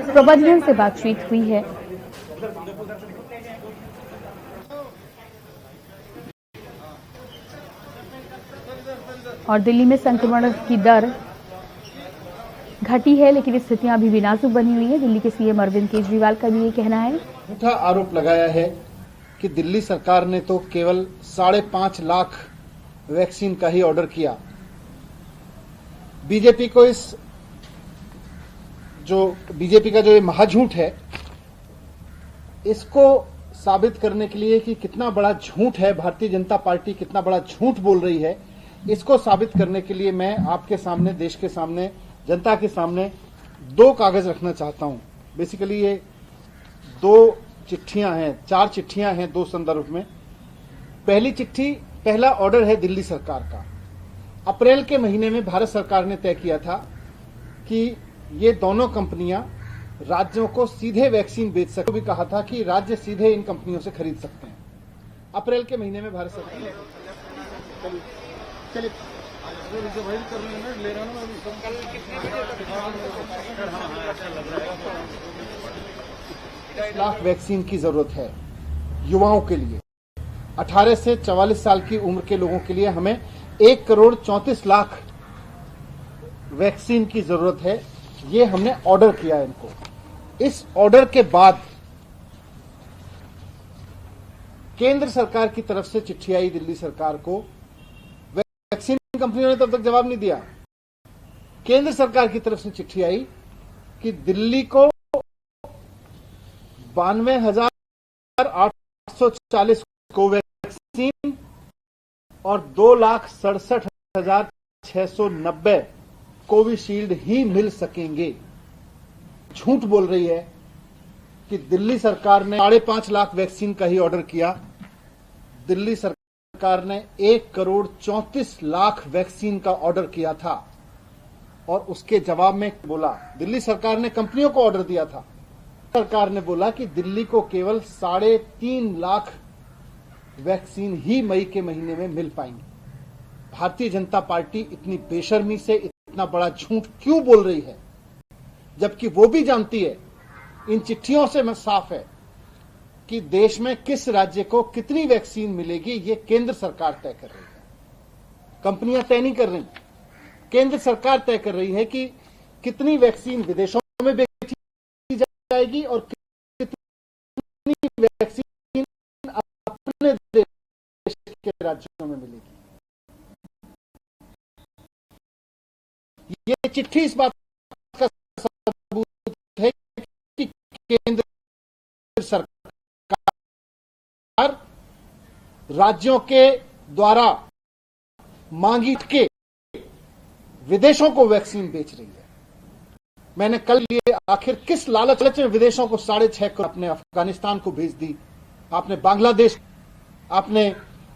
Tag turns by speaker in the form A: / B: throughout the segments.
A: प्रबंधन से बातचीत हुई है। और दिल्ली में संक्रमण की दर घटी है, लेकिन स्थितियां अभी भी नाजुक बनी हुई है। दिल्ली के सीएम अरविंद केजरीवाल का भी ये कहना है।
B: झूठा आरोप लगाया है कि दिल्ली सरकार ने तो केवल 5.5 लाख वैक्सीन का ही ऑर्डर किया। बीजेपी का जो ये महाझूठ है, इसको साबित करने के लिए कि कितना बड़ा झूठ है, भारतीय जनता पार्टी कितना बड़ा झूठ बोल रही है, इसको साबित करने के लिए मैं आपके सामने, देश के सामने, जनता के सामने 2 कागज रखना चाहता हूं। बेसिकली ये 2 चिट्ठियां हैं, 4 चिट्ठियां हैं 2 संदर्भ में। पहली चिट्ठी, पहला ऑर्डर है दिल्ली सरकार का। अप्रैल के महीने में भारत सरकार ने तय किया था कि ये दोनों कंपनियां राज्यों को सीधे वैक्सीन बेच सकते, भी कहा था कि राज्य सीधे इन कंपनियों से खरीद सकते हैं। अप्रैल के महीने में भारत सरकार ने लाख वैक्सीन की जरूरत है युवाओं के लिए। 18 से 44 साल की उम्र के लोगों के लिए हमें 1,34,00,000 वैक्सीन की जरूरत है। ये हमने ऑर्डर किया इनको। इस ऑर्डर के बाद केंद्र सरकार की तरफ से चिट्ठी आई दिल्ली सरकार को। वैक्सीन कंपनियों ने तब तक जवाब नहीं दिया। केंद्र सरकार की तरफ से चिट्ठी आई कि दिल्ली को 92,840 कोवैक्सीन और 2,67,690 कोविशील्ड ही मिल सकेंगे। झूठ बोल रही है कि दिल्ली सरकार ने 5.5 लाख वैक्सीन का ही ऑर्डर किया। दिल्ली सरकार ने 1,34,00,000 वैक्सीन का ऑर्डर किया था और उसके जवाब में बोला, दिल्ली सरकार ने कंपनियों को ऑर्डर दिया था। सरकार ने बोला कि दिल्ली को केवल 3.5 लाख वैक्सीन ही मई के महीने में मिल पाएंगी। भारतीय जनता पार्टी इतनी बेशर्मी से इतना बड़ा झूठ क्यों बोल रही है, जबकि वो भी जानती है, इन चिट्ठियों से साफ है कि देश में किस राज्य को कितनी वैक्सीन मिलेगी, ये केंद्र सरकार तय कर रही है। कंपनियां तय नहीं कर रही, केंद्र सरकार तय कर रही है कि कितनी वैक्सीन विदेशों में बेची जाएगी और कितनी वैक्सीन अपने देश के राज्यों में मिलेगी। ये चिट्ठी इस बात का सबूत है कि केंद्र सरकार राज्यों के द्वारा मांगी के विदेशों को वैक्सीन बेच रही है। मैंने कल ये आखिर किस लालच में विदेशों को 6.5 करोड़ आपने अफगानिस्तान को भेज दी, आपने बांग्लादेश, आपने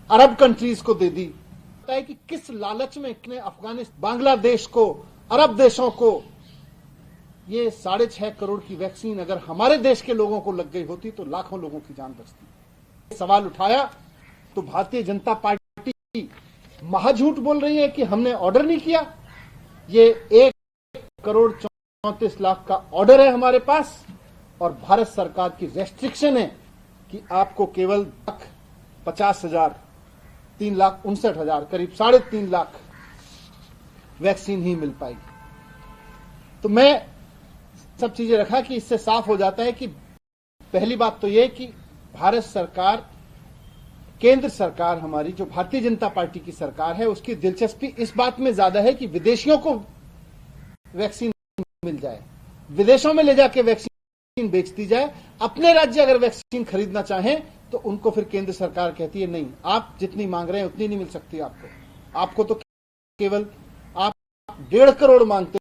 B: अरब कंट्रीज को दे दी। पता है कि किस लालच में इतने अफगानिस्तान, बांग्लादेश को, अरब देशों को ये 6.5 करोड़ की वैक्सीन अगर हमारे देश के लोगों को लग गई होती तो लाखों लोगों की जान बचती। सवाल उठाया तो भारतीय जनता पार्टी महाझूठ बोल रही है कि हमने ऑर्डर नहीं किया। ये 1,34,00,000 का ऑर्डर है हमारे पास और भारत सरकार की रेस्ट्रिक्शन है कि आपको केवल 50,000, 3,59,000, करीब 3.5 लाख वैक्सीन ही मिल पाएगी। तो मैं सब चीजें रखा कि इससे साफ हो जाता है कि पहली बात तो यह कि भारत सरकार, केंद्र सरकार हमारी, जो भारतीय जनता पार्टी की सरकार है, उसकी दिलचस्पी इस बात में ज्यादा है कि विदेशियों को वैक्सीन मिल जाए, विदेशों में ले जाके वैक्सीन बेच दी जाए। अपने राज्य अगर वैक्सीन खरीदना चाहें तो उनको फिर केंद्र सरकार कहती है नहीं, आप जितनी मांग रहे हैं उतनी नहीं मिल सकती आपको तो केवल आप 1.5 करोड़ मांगते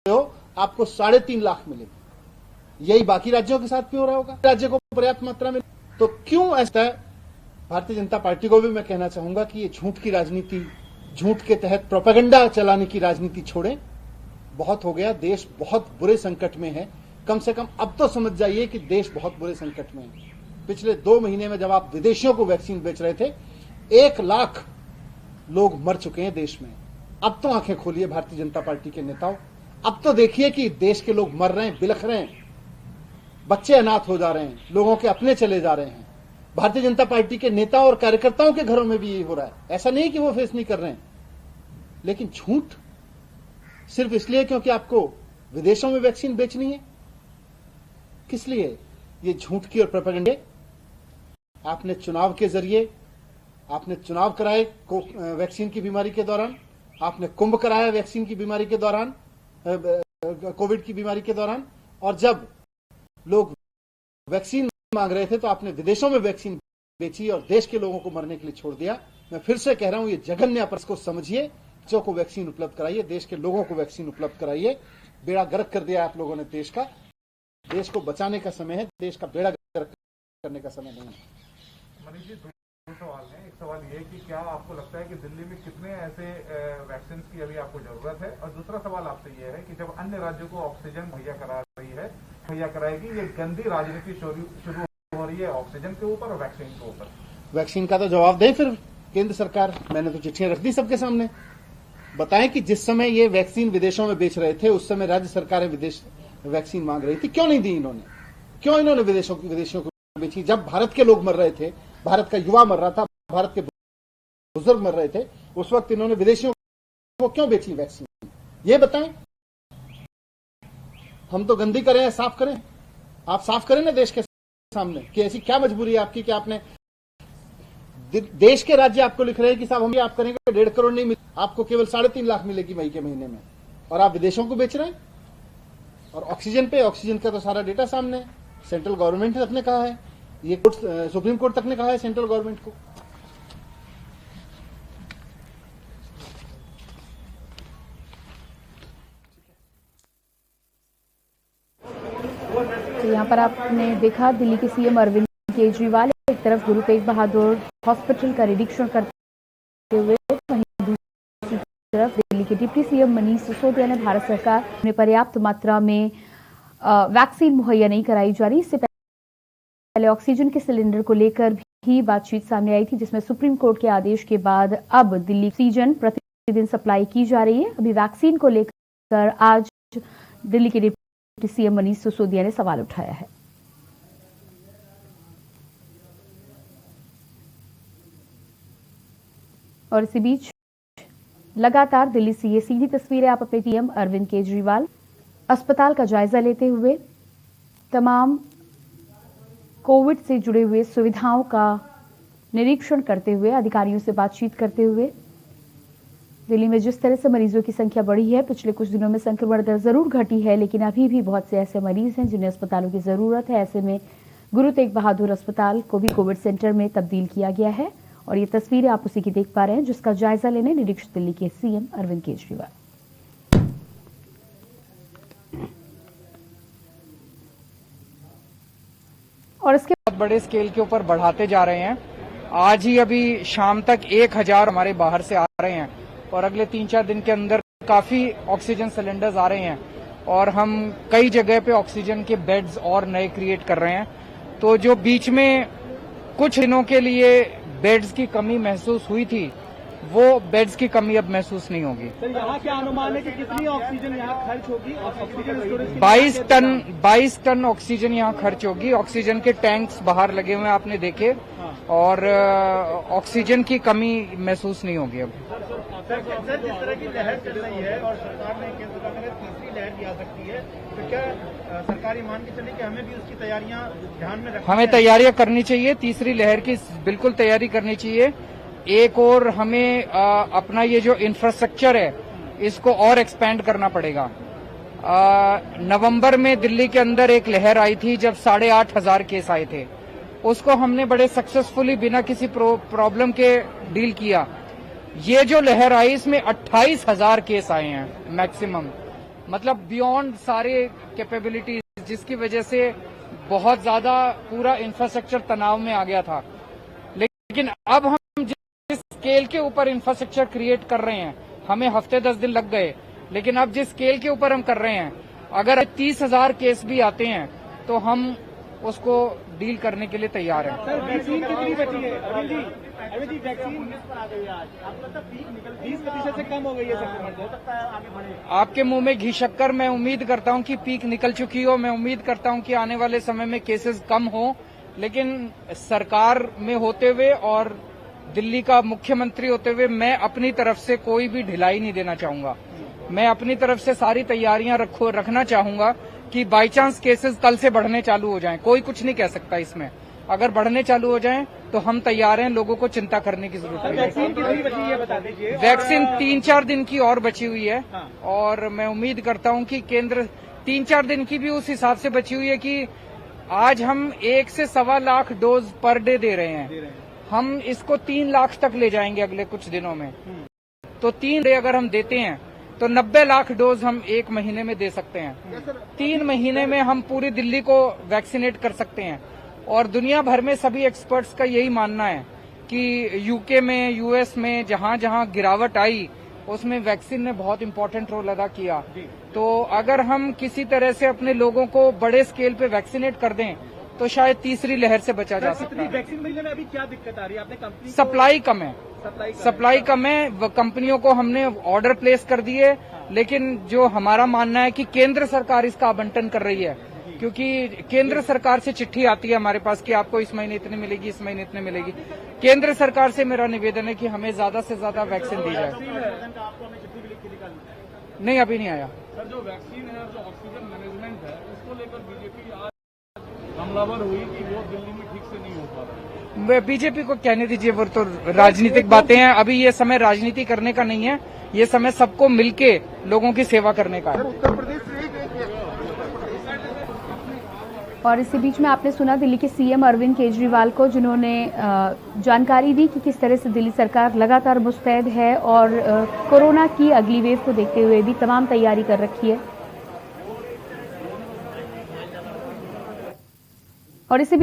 B: हो, आपको 3.5 लाख मिलेगी। यही बाकी राज्यों के साथ क्यों हो रहा होगा? राज्य को पर्याप्त मात्रा में तो क्यों ऐसा है? भारतीय जनता पार्टी को भी मैं कहना चाहूंगा कि ये झूठ की राजनीति, झूठ के तहत प्रोपेगेंडा चलाने की राजनीति छोड़ें। बहुत हो गया, देश बहुत बुरे संकट में है। कम से कम अब तो समझ जाइए कि देश बहुत बुरे संकट में है। पिछले 2 महीने में जब आप विदेशियों को वैक्सीन बेच रहे थे, 1 लाख लोग मर चुके हैं देश में। अब तो आंखें खोलिए भारतीय जनता पार्टी के नेताओं, अब तो देखिए कि देश के लोग मर रहे हैं, बिलख रहे हैं। बच्चे अनाथ हो जा रहे हैं, लोगों के अपने चले जा रहे हैं। भारतीय जनता पार्टी के नेता और कार्यकर्ताओं के घरों में भी यही हो रहा है। ऐसा नहीं कि वो फेस नहीं कर रहे हैं, लेकिन झूठ सिर्फ इसलिए क्योंकि आपको विदेशों में वैक्सीन बेचनी है। किस लिए ये झूठ की और प्रोपेगेंडा? आपने चुनाव के जरिए आपने चुनाव कराए वैक्सीन की बीमारी के दौरान, आपने कुंभ कराया वैक्सीन की बीमारी के दौरान, कोविड की बीमारी के दौरान, और जब लोग वैक्सीन मांग रहे थे तो आपने विदेशों में वैक्सीन बेची और देश के लोगों को मरने के लिए छोड़ दिया। मैं फिर से कह रहा हूं, ये जघन्य अपराध को समझिए, बच्चों को वैक्सीन उपलब्ध कराइए, देश के लोगों को वैक्सीन उपलब्ध कराइए। बेड़ा गर्क कर दिया आप लोगों ने देश का। देश को बचाने का समय है, देश का बेड़ा गर्क करने का समय नहीं है।
C: मनीष जी, दो सवाल हैं। एक सवाल ये कि क्या आपको लगता है कि दिल्ली में कितने ऐसे वैक्सीन की अभी आपको जरूरत है, और दूसरा सवाल आपसे ये है कि जब अन्य राज्यों को ऑक्सीजन मुहैया कराएगी, ये गंदी राजनीति शुरू हो रही है ऑक्सीजन के ऊपर और वैक्सीन के ऊपर। वैक्सीन
B: का तो जवाब दे फिर केंद्र सरकार। मैंने तो चिट्ठियां रख दी सबके सामने। बताएं कि जिस समय ये वैक्सीन विदेशों में बेच रहे थे, उस समय राज्य सरकारें विदेश वैक्सीन मांग रही थी, क्यों नहीं दी इन्होंने? क्यों इन्होंने विदेशियों को बेची? जब भारत के लोग मर रहे थे, भारत का युवा मर रहा था, भारत के बुजुर्ग मर रहे थे, उस वक्त इन्होंने विदेशियों को क्यों बेची वैक्सीन? ये बताएं। हम तो गंदी करें या साफ करें? आप साफ करें ना देश के सामने कि ऐसी क्या मजबूरी है आपकी कि आपने देश के राज्य आपको लिख रहे हैं कि साहब हम ये आप करेंगे 1.5 करोड़ नहीं मिले, आपको केवल 3.5 लाख मिलेगी मई के महीने में, और आप विदेशों को बेच रहे हैं। और ऑक्सीजन का तो सारा डेटा सामने है। सेंट्रल गवर्नमेंट तक ने कहा है, ये सुप्रीम कोर्ट तक ने कहा है सेंट्रल गवर्नमेंट को।
A: तो यहाँ पर आपने देखा दिल्ली के सीएम अरविंद केजरीवाल एक तरफ गुरु तेग बहादुर हॉस्पिटल का निरीक्षण करते हुए, वहीं दूसरी तरफ दिल्ली के डिप्टी सीएम मनीष सिसोदिया ने भारत सरकार में पर्याप्त मात्रा में वैक्सीन मुहैया नहीं कराई जा रही। इससे पहले ऑक्सीजन के सिलेंडर को लेकर भी बातचीत सामने आई थी, जिसमें सुप्रीम कोर्ट के आदेश के बाद अब दिल्ली ऑक्सीजन प्रतिदिन सप्लाई की जा रही है। अभी वैक्सीन को लेकर आज दिल्ली के डिप्टी सीएम मनीष सिसोदिया ने सवाल उठाया है। और इसी बीच लगातार दिल्ली से ये सीधी तस्वीरें आप अपने सीएम अरविंद केजरीवाल अस्पताल का जायजा लेते हुए, तमाम कोविड से जुड़े हुए सुविधाओं का निरीक्षण करते हुए, अधिकारियों से बातचीत करते हुए। दिल्ली में जिस तरह से मरीजों की संख्या बढ़ी है, पिछले कुछ दिनों में संक्रमण दर जरूर घटी है, लेकिन अभी भी बहुत से ऐसे मरीज हैं जिन्हें अस्पतालों की जरूरत है। ऐसे में गुरु तेग बहादुर अस्पताल को भी कोविड सेंटर में तब्दील किया गया है, और ये तस्वीरें आप उसी की देख पा रहे हैं, जिसका जायजा लेने निरीक्षक दिल्ली के सीएम अरविंद केजरीवाल। और इसके
D: बहुत बड़े स्केल के ऊपर बढ़ाते जा रहे हैं। आज ही अभी शाम तक 1000 हमारे बाहर से आ रहे हैं, और अगले 3-4 दिन के अंदर काफी ऑक्सीजन सिलेंडर्स आ रहे हैं, और हम कई जगह पे ऑक्सीजन के बेड्स और नए क्रिएट कर रहे हैं। तो जो बीच में कुछ दिनों के लिए बेड्स की कमी महसूस हुई थी, वो बेड्स की कमी अब महसूस नहीं होगी।
E: सर, यहाँ क्या अनुमान है कि कितनी ऑक्सीजन यहाँ खर्च होगी? ऑक्सीजन स्टोरेज
D: 22 टन ऑक्सीजन यहाँ खर्च होगी। ऑक्सीजन के टैंक्स बाहर लगे हुए हैं, आपने देखे, और ऑक्सीजन की कमी महसूस नहीं होगी अब।
E: सर, जिस तरह की लहर चल रही है और सरकार ने केंद्र सरकार ने तीसरी लहर भी आ सकती है, तो क्या सरकारी मान के चले कि हमें भी उसकी तैयारियां ध्यान में रखनी?
D: हमें तैयारियां करनी चाहिए, तीसरी लहर की बिल्कुल तैयारी करनी चाहिए। एक और हमें अपना ये जो इंफ्रास्ट्रक्चर है, इसको और एक्सपेंड करना पड़ेगा। नवंबर में दिल्ली के अंदर एक लहर आई थी जब 8,500 केस आए थे, उसको हमने बड़े सक्सेसफुली बिना किसी प्रॉब्लम के डील किया। ये जो लहर आई, इसमें 28,000 केस आए हैं मैक्सिमम, मतलब बियॉन्ड सारे कैपेबिलिटीज, जिसकी वजह से बहुत ज्यादा पूरा इंफ्रास्ट्रक्चर तनाव में आ गया था। लेकिन अब हम जिस स्केल के ऊपर इंफ्रास्ट्रक्चर क्रिएट कर रहे हैं, हमें हफ्ते 10 दिन लग गए, लेकिन अब जिस स्केल के ऊपर हम कर रहे हैं, अगर 30,000 केस भी आते हैं तो हम उसको डील करने के लिए तैयार हैं।
E: सर वैक्सीन कितनी बची है अरविंद जी वैक्सीन पर आ गई है आज आपको लगता है 20% से कम हो गई है संक्रमण, हो सकता है आगे बढ़े?
D: आपके मुंह में घी शक्कर। मैं उम्मीद करता हूं कि पीक निकल चुकी हो, मैं उम्मीद करता हूं कि आने वाले समय में केसेस कम हो, लेकिन सरकार में होते हुए और दिल्ली का मुख्यमंत्री होते हुए मैं अपनी तरफ से कोई भी ढिलाई नहीं देना चाहूंगा। मैं अपनी तरफ से सारी तैयारियां रखना चाहूंगा कि बाई चांस केसेस कल से बढ़ने चालू हो जाएं, कोई कुछ नहीं कह सकता इसमें। अगर बढ़ने चालू हो जाएं तो हम तैयार हैं, लोगों को चिंता करने की जरूरत नहीं है।
E: वैक्सीन कितनी बची है बता दीजिए।
D: वैक्सीन 3-4 दिन की और बची हुई है और मैं उम्मीद करता हूं कि केंद्र 3-4 दिन की भी उस हिसाब से बची हुई है कि आज हम 1 से 1.25 lakh dose per day they रहे हैं, हम इसको 3 लाख तक ले जाएंगे अगले कुछ दिनों में। तो 3 डे अगर हम देते हैं तो 90 लाख डोज हम 1 महीने में दे सकते हैं। 3 महीने में हम पूरी दिल्ली को वैक्सीनेट कर सकते हैं और दुनिया भर में सभी एक्सपर्ट्स का यही मानना है कि यूके में, यूएस में जहां जहां गिरावट आई उसमें वैक्सीन ने बहुत इंपॉर्टेंट रोल अदा किया। तो अगर हम किसी तरह से अपने लोगों को बड़े स्केल पे वैक्सीनेट कर दें तो शायद तीसरी लहर से बचा जा सकता है।
E: वैक्सीन मिलने में अभी क्या दिक्कत आ रही है? आपने कंपनी
D: सप्लाई कम है, सप्लाई कम है। कंपनियों को हमने ऑर्डर प्लेस कर दिए, लेकिन जो हमारा मानना है कि केंद्र सरकार इसका आवंटन कर रही है, क्योंकि केंद्र सरकार से चिट्ठी आती है हमारे पास कि आपको इस महीने इतनी मिलेगी, इस महीने इतनी मिलेगी। केंद्र सरकार से मेरा निवेदन है कि हमें ज्यादा से ज्यादा वैक्सीन दी जाए। नहीं, अभी नहीं आया।
F: सर जो वैक्सीन है और जो ऑक्सीजन मैनेजमेंट है उसको लेकर बीजेपी आज हमलावर हुई कि वो दिल्ली में ठीक से नहीं हो पा रहा।
D: बीजेपी को कहने दीजिए, वो तो राजनीतिक बातें हैं। अभी ये समय राजनीति करने का नहीं है, ये समय सबको मिलके लोगों की सेवा करने का है।
B: उत्तर प्रदेश से
A: और इसी बीच में आपने सुना दिल्ली के सीएम अरविंद केजरीवाल को, जिन्होंने जानकारी दी कि किस तरह से दिल्ली सरकार लगातार मुस्तैद है और कोरोना की अगली वेव को देखते हुए भी तमाम तैयारी कर रखी है। और इसी